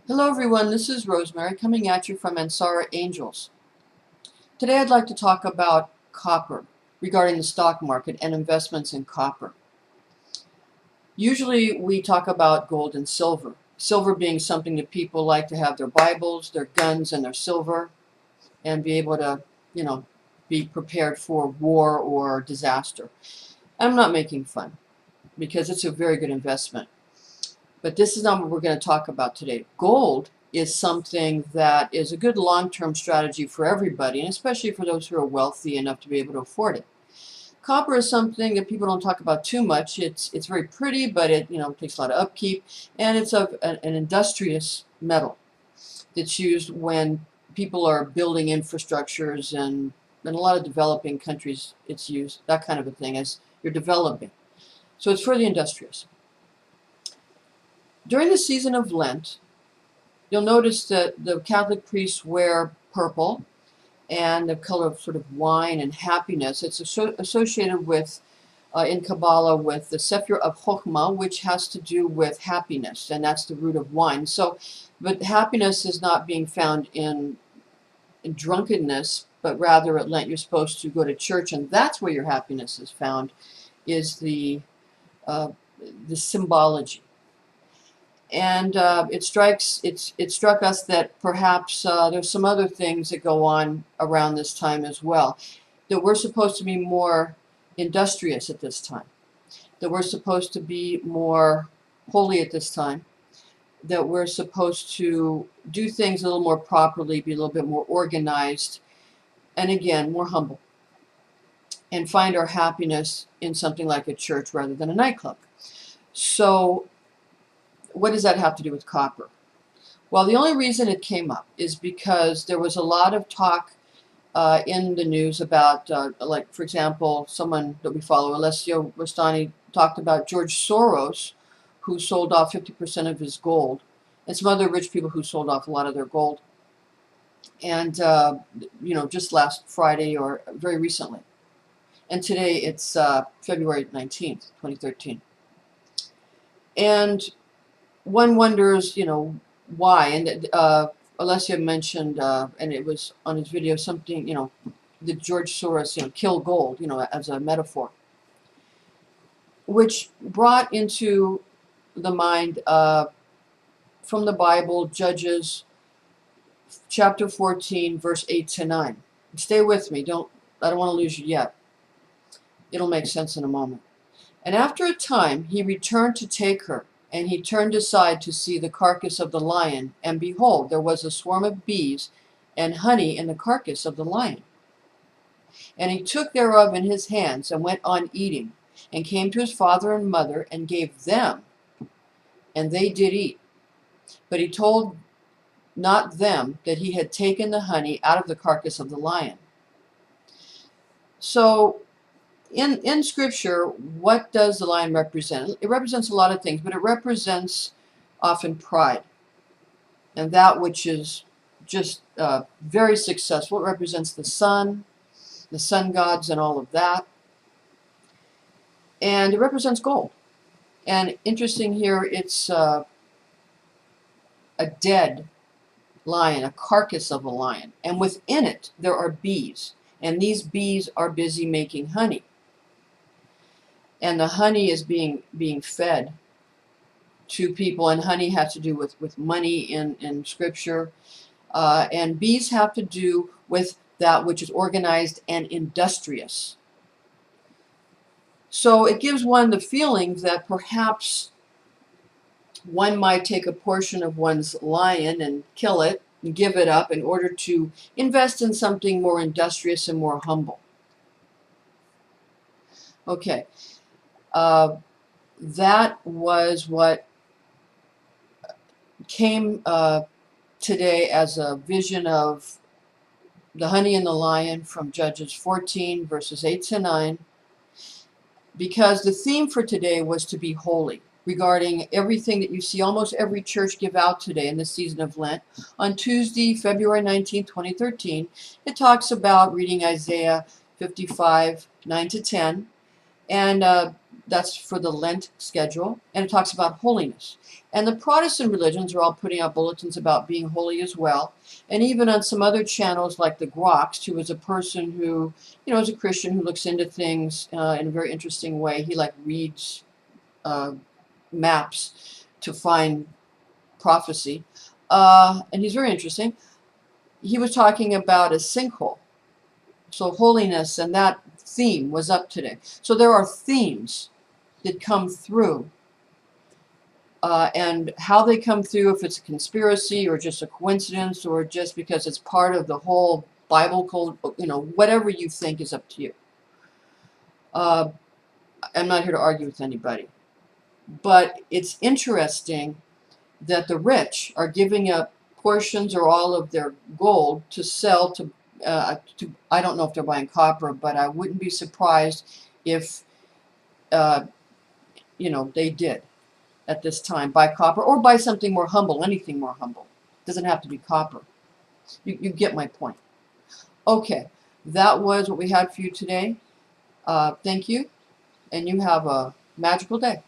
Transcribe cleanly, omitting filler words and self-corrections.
Hello everyone, this is Rosemary coming at you from Ansara Angels. Today I'd like to talk about copper regarding the stock market and investments in copper. Usually we talk about gold and silver. Silver being something that people like to have their Bibles, their guns, and their silver and be able to, be prepared for war or disaster. I'm not making fun because it's a very good investment. But this is not what we're going to talk about today. Gold is something that is a good long-term strategy for everybody, and especially for those who are wealthy enough to be able to afford it. Copper is something that people don't talk about too much. It's very pretty, but it takes a lot of upkeep, and it's an industrious metal that's used when people are building infrastructures, and in a lot of developing countries it's used, that kind of a thing, as you're developing. So it's for the industrious. During the season of Lent, you'll notice that the Catholic priests wear purple and the color of sort of wine and happiness. It's associated with, in Kabbalah, with the Sefer of Chokhmah, which has to do with happiness, and that's the root of wine. So, but happiness is not being found in drunkenness, but rather at Lent you're supposed to go to church, and that's where your happiness is found, is uh, the symbology. And it struck us that perhaps there's some other things that go on around this time as well. That we're supposed to be more industrious at this time. That we're supposed to be more holy at this time. That we're supposed to do things a little more properly, be a little bit more organized, and again, more humble. And find our happiness in something like a church rather than a nightclub. So what does that have to do with copper? Well, the only reason it came up is because there was a lot of talk in the news about, like, for example, someone that we follow, Alessio Rostani, talked about George Soros, who sold off 50% of his gold, and some other rich people who sold off a lot of their gold. And, just last Friday or very recently. And today it's February 19th, 2013. And one wonders, why. And Alessia mentioned, and it was on his video, something, the George Soros, kill gold, as a metaphor, which brought into the mind from the Bible, Judges chapter 14, verse 8 to 9. Stay with me. I don't want to lose you yet. It'll make sense in a moment. And after a time, he returned to take her. And he turned aside to see the carcass of the lion, and behold, there was a swarm of bees and honey in the carcass of the lion. And he took thereof in his hands, and went on eating, and came to his father and mother, and gave them, and they did eat. But he told not them that he had taken the honey out of the carcass of the lion. So, in Scripture, what does the lion represent? It represents a lot of things, but it represents often pride, and that which is just very successful. It represents the sun gods, and all of that. And it represents gold. And interesting here, it's a dead lion, a carcass of a lion. And within it, there are bees. And these bees are busy making honey. And the honey is being fed to people, and honey has to do with money in Scripture, and bees have to do with that which is organized and industrious. So it gives one the feeling that perhaps one might take a portion of one's lion and kill it and give it up in order to invest in something more industrious and more humble. Okay. That was what came today as a vision of the honey and the lion from Judges 14, verses 8 to 9, because the theme for today was to be holy, regarding everything that you see almost every church give out today in the season of Lent. On Tuesday, February 19, 2013, it talks about reading Isaiah 55, 9 to 10, and That's for the Lent schedule, and it talks about holiness. And the Protestant religions are all putting out bulletins about being holy as well. And even on some other channels like the Groxt, who is a person who, is a Christian who looks into things in a very interesting way. He like reads maps to find prophecy, and he's very interesting. He was talking about a sinkhole. So holiness and that theme was up today. So there are themes that come through, and how they come through, if it's a conspiracy or just a coincidence or just because it's part of the whole Bible code, whatever you think is up to you. I'm not here to argue with anybody, but it's interesting that the rich are giving up portions or all of their gold to sell to I don't know if they're buying copper, but I wouldn't be surprised if they did at this time buy copper or buy something more humble, anything more humble. Doesn't have to be copper. You get my point. Okay, that was what we had for you today. Thank you, and you have a magical day.